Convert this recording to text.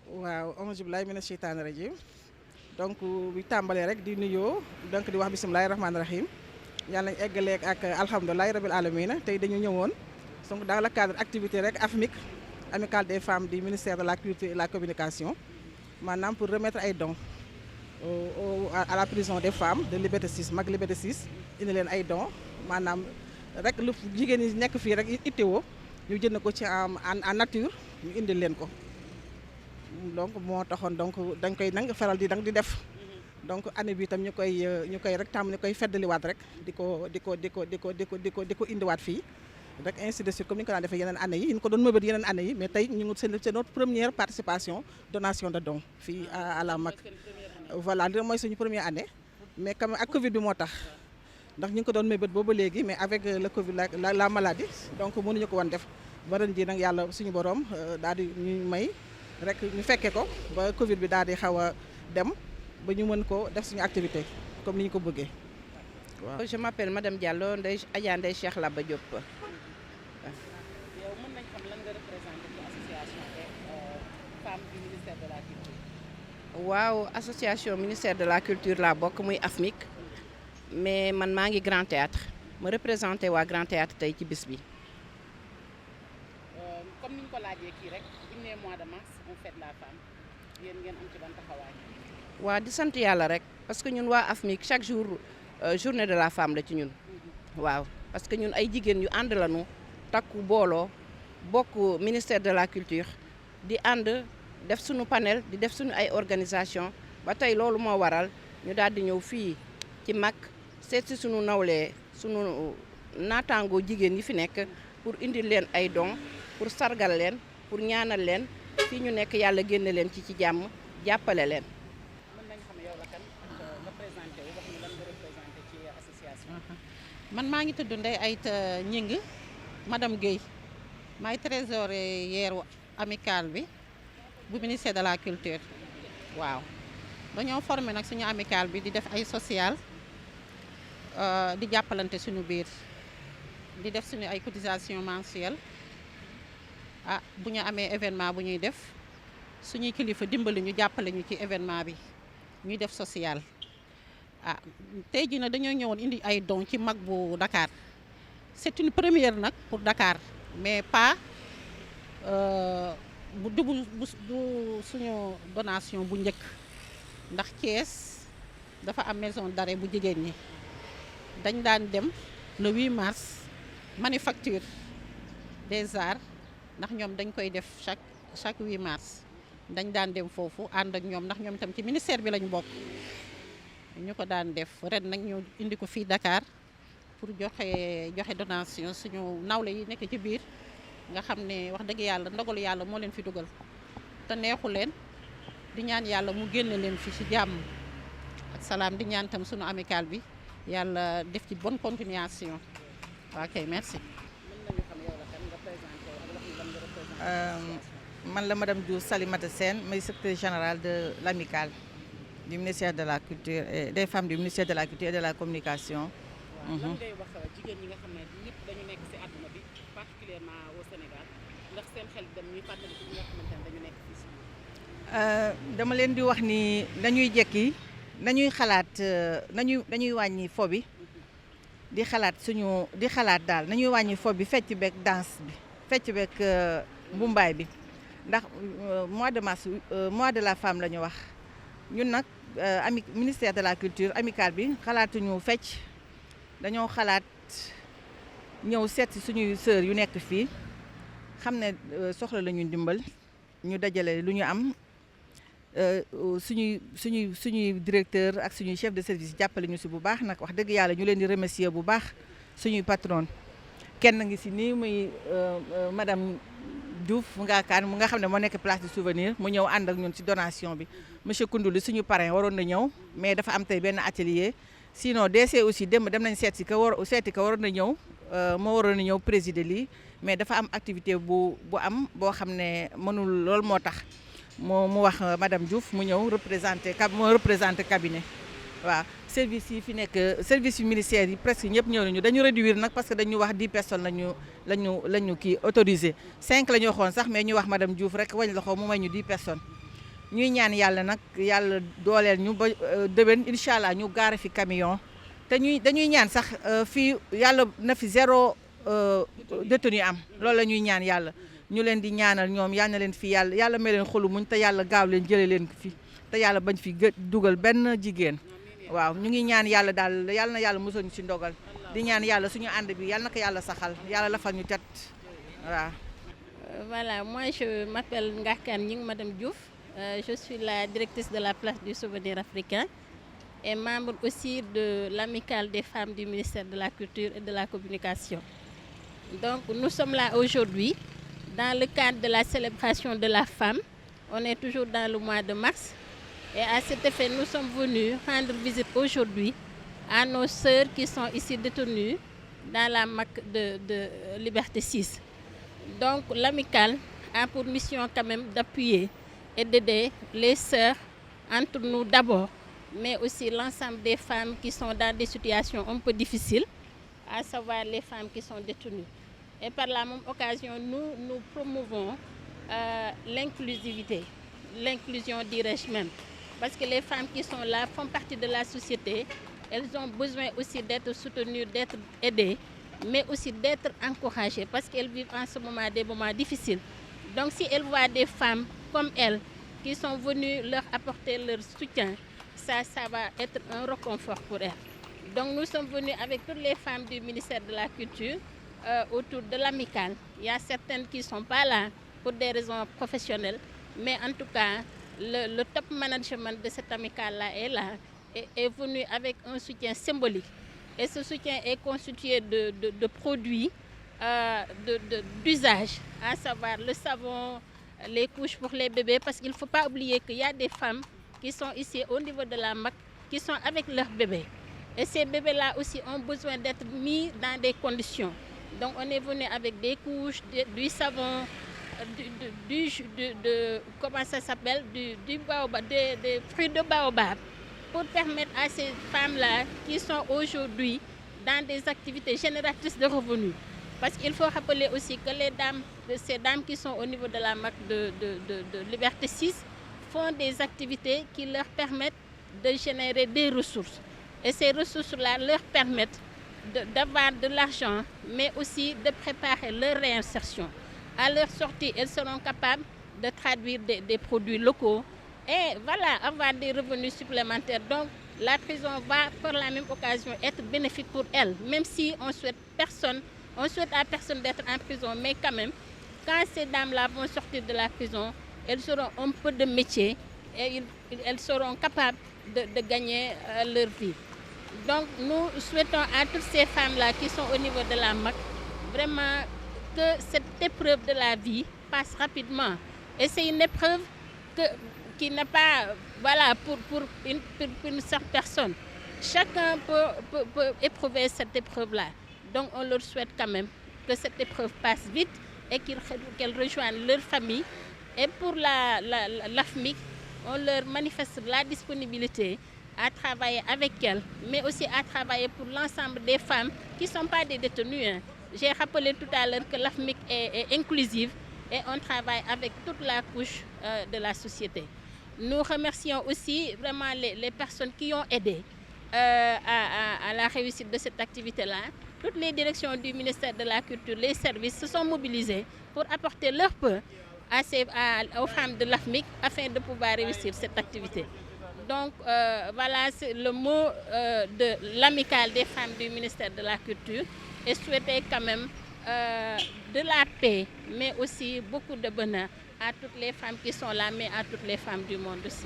waaw auzu billaahi mina sheytaani rajiim donc bi tàmbalee rek di nuyoo donc di wax bismillaahi rahmaani rahiim yàlla nañ eggaleeg ak alhamdulilahi rabil alamina tey dañu ñëwoon donc dans le cadre activité rek AFMIC amicale des femmes du ministère de la culture et de la communication maanaam pour remettre ay dons à la prison des femmes de Liberté 6 mag Liberté 6 indi leen ay dons maanaam rek lu jigéen ñi nekk fii rek itteewoo ñu jënd ko ci en nature ñu indi leen ko donc moo taxoon donc dañ koy nang faral di def donc année bi itam ñu koy rek tam ñu koy feddaliwaat rek di ko indiwaat fii rek ainsi de suite comme ni ñu ko daan defee yeneen année yi ñu ko doon mëbët yeneen année yi mais tey ñu ngi c'est notre première participation donation de dons fii à la MAC voilà li mooy suñu première année mais comme ak Covid bi moo tax ndax ñu ngi ko doon mëbët boobu léegi mais avec le Covid la maladie donc mënuñu ko woon def ba ren ji nag yàlla suñu borom daal di ñuy may rek ñu fekke ko ba Covid bi daal di xaw a dem ba ñu mën ko def suñu activité comme ni ñu ko bëggee waaw. Je m'appelle Madame Diallo Adja Ndeye Cheikh Laba Diop. yow mën nañ xam lan nga représenté ci association des femmes du ministère de la culture. waaw association ministère de la culture laa bokk muy AFMIC mais man maa ngi Grand Théâtre ma représenté waa Grand Théâtre tey ci bis bi. comme ni ñu ko laajee kii rek bu ñu nee mois de mars on fête la femme yéen ngeen am ci ban taxawaay. waa di sant yàlla rek parce que ñun waa AFMIC chaque jour journée de la femme la ci ñun. waaw parce que ñun ay jigéen yu ànd lañu takku booloo bokk ministère de la culture di ànd def suñu panel di def suñu ay organisation ba tey loolu moo waral ñu daal di ñëw fii ci MAC seet si suñu nawlee suñu naataangoo jigéen yi fi nekk pour indi leen ay dons pour sargal leen pour ñaanal leen fii ñu nekk yàlla génne leen ci jàmm jàppale leen. mën nañ xam yow la kan ak nga présenté wu wax ni lan nga représenté ci association. man maa ngi tudd Ndeye Aïta Ñing madame Guèye maay trésorière amicale bi bu ministère de la culture waaw dañoo formé nag suñu amicale bi di def ay social di jàppalante suñu biir di def suñu ay cotisation mensuelle bu ñu amee événement bu ñuy def suñuy kilifa dimbali ñu jàppale ñu ci événement bi ñuy def social tey jii nag dañoo ñëwoon indi ay dons ci MAC bu Dakar c'est une première nag pour Dakar mais pas bu du suñu donation bu njëkk ndax Thiès dafa am maison d'arrêt bu jigéen ñi dañ daan dem le 8 mars manufacture des arts ndax ñoom dañ koy def chaque 8 mars dañ daan dem foofu ànd ak ñoom ndax ñoom itam ci ministère bi lañu bokk ñu ko daan def ren nag ñu indi ko fii Dakar pour joxe donation suñu nawle yi nekk ci biir nga xam ne wax dëgg yàlla ndogalu yàlla moo leen fi dugal te neexu leen di ñaan yàlla mu génne leen fi ci jàmm ak salaam di ñaan tam suñu amicale bi yàlla def ci bonne continuation ok merci. mën nañu xam yow la kan nga présenté ak wax ni lan nga représenté. man la madame Diouf Salimata Sène may secrétaire générale de l'amicale du ministère de la culture et des femmes du ministère de la culture et de la communication. waaw lan ngay wax jigéen ñi nga xam ne ñëpp dañu nekk ci àdduna bi particulièrement au Sénégal ndax seen xel dem ñuy fàttali ci ñi nga xamante ne dañu nekk fii ci dama leen di wax ni nañuy jekki nañuy xalaat nañuy wàññi fo bi di xalaat daal nañuy wàññi fo bi fecc beeg danse bi fecc beeg mbumbaay bi ndax mois de mars mois de la femme la ñu wax ñun nag ministère de la culture amicale bi xalaatuñu fecc dañoo xalaat ñëw seet si suñuy sœur yu nekk fii xam ne soxla la ñu dimbal ñu dajale lu ñu am suñuy directeur ak suñuy chef de service jàppale ñu si bu baax nag wax dëgg yàlla ñu leen di remercier bu baax suñuy patron kenn ngi si nii muy madame Diouf mu nga xam ne moo nekk place du souvenir mu ñëw ànd ak ñun si donation bi monsieur Koundouli suñu parrain waroon na ñëw mais dafa am tey benn atelier sinon DC aussi dem nañ seeti ka waroon na ñëw moo waroon na ñëw présider lii mais dafa am activité boo xam ne mënul loolu moo tax mu wax madame Diouf mu ñëw représenté cabinet waaw service yi fi nekk service yu ministère yi presque ñëpp ñëw nañu dañu réduire nag parce que dañu wax 10 personnes lañu kii autorisé 5 la ñu waxoon sax mais ñu wax madame Diouf rek wañ loxo mu may ñu 10 personnes ñuy ñaan yàlla nag yàlla dooleel ñu ba déwén incha allah ñu gaare fi camion te dañuy ñaan sax fii yàlla na fi 0 détenu am loolu la ñuy ñaan yàlla ñu leen di ñaanal ñoom yal na leen fi yàlla may leen xolu muñ te yàlla gaaw leen jëlee leen fi te yàlla bañ fi dugal benn jigéen waaw ñu ngi ñaan yàlla daal yàlla na yàlla musal ñu ci ndogal di ñaan yàlla suñu ànd bi yàlla na ko yàlla saxal yàlla lafal ñu cat waaw. Voilà, moi je m'appelle Ngarkane Ning, Madame Diouf. Je suis la directrice de la place du souvenir africain et membre aussi de l'amicale des femmes du ministère de la Culture et de la Communication. Donc nous sommes là aujourd'hui dans le cadre de la célébration de la femme. On est toujours dans le mois de mars et à cet effet nous sommes venus rendre visite aujourd'hui à nos sœurs qui sont ici détenues dans la MAC de Liberté 6. Donc l'amicale a pour mission quand même d'appuyer et d'aider les sœurs entre nous d'abord, mais aussi l'ensemble des femmes qui sont dans des situations un peu difficiles, à savoir les femmes qui sont détenues. Et par la même occasion, nous promouvons l'inclusivité, l'inclusion dirais-je même, parce que les femmes qui sont là font partie de la société, elles ont besoin aussi d'être soutenues, d'être aidées, mais aussi d'être encouragées, parce qu'elles vivent en ce moment des moments difficiles. Donc si elles voient des femmes comme elles qui sont venues leur apporter leur soutien, ça va être un réconfort pour elles. Donc nous sommes venus avec toutes les femmes du ministère de la Culture autour de l'amicale. Il y a certaines qui ne sont pas là pour des raisons professionnelles, mais en tout cas, le top management de cette amicale-là est là et est venu avec un soutien symbolique. Et ce soutien est constitué de produits d'usage, à savoir le savon, les couches pour les bébés, parce qu'il ne faut pas oublier qu'il y a des femmes qui sont ici au niveau de la MAC, qui sont avec leurs bébés. Et ces bébés-là aussi ont besoin d'être mis dans des conditions. Donc on est venu avec des couches, du savon, comment ça s'appelle, des fruits de baobab, pour permettre à ces femmes-là qui sont aujourd'hui dans des activités génératrices de revenus. Parce qu'il faut rappeler aussi que ces dames qui sont au niveau de la MAC de Liberté 6 font des activités qui leur permettent de générer des ressources. Et ces ressources-là leur permettent d'avoir de l'argent, mais aussi de préparer leur réinsertion. À leur sortie, elles seront capables de traduire des produits locaux et voilà, avoir des revenus supplémentaires. Donc la prison va, par la même occasion, être bénéfique pour elles, même si on souhaite à personne d'être en prison, mais quand même, quand ces dames-là vont sortir de la prison, elles auront un peu de métier et elles seront capables de gagner leur vie. Donc nous souhaitons à toutes ces femmes-là qui sont au niveau de la MAC, vraiment que cette épreuve de la vie passe rapidement. Et c'est une épreuve qui n'est pas pour une certaine personne. Chacun peut éprouver cette épreuve-là. Donc on leur souhaite quand même que cette épreuve passe vite et qu'elles rejoignent leur famille. Et pour l'AFMIC, on leur manifeste la disponibilité à travailler avec elles, mais aussi à travailler pour l'ensemble des femmes qui ne sont pas des détenues. Hein. J'ai rappelé tout à l'heure que l'AFMIC est inclusive et on travaille avec toute la couche de la société. Nous remercions aussi vraiment les personnes qui ont aidé à la réussite de cette activité-là. Toutes les directions du ministère de la Culture, les services se sont mobilisés pour apporter leur peu aux femmes de l'AFMIC afin de pouvoir réussir cette activité. Donc voilà, c'est le mot de l'amicale des femmes du ministère de la Culture et souhaiter quand même de la paix, mais aussi beaucoup de bonheur à toutes les femmes qui sont là, mais à toutes les femmes du monde aussi.